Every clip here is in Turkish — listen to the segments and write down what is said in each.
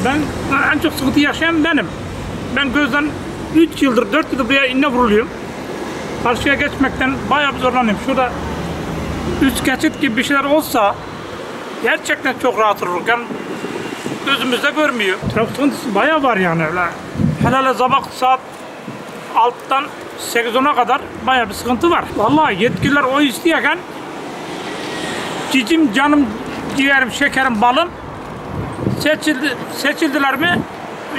Ben en çok sıkıntı yaşayan benim. Ben gözden 3 yıldır 4 yıldır buraya inne vuruluyorum. Karşıya geçmekten bayağı bir zorlanıyorum. Şurada üst geçit gibi bir şeyler olsa gerçekten çok rahat oluruz. Yani gözümüzde görmüyor. Trafik sıkıntısı bayağı var yani öyle. Hele sabah saat 6'dan 8-10'a kadar bayağı bir sıkıntı var. Vallahi yetkililer o istiyorken cicim, canım, ciğerim, şekerim, balım seçildiler mi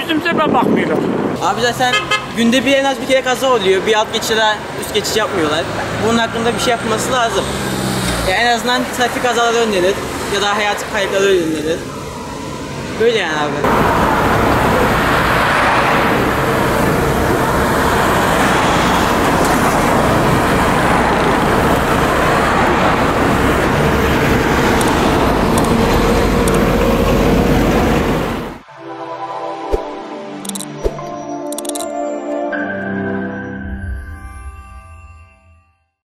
yüzümüze bakmıyorlar. Abi zaten günde en az bir kere kaza oluyor. Bir alt geçişle üst geçiş yapmıyorlar. Bunun hakkında bir şey yapılması lazım. En azından trafik kazaları önlenir ya da hayat kayıpları önlenir. Böyle yani abi.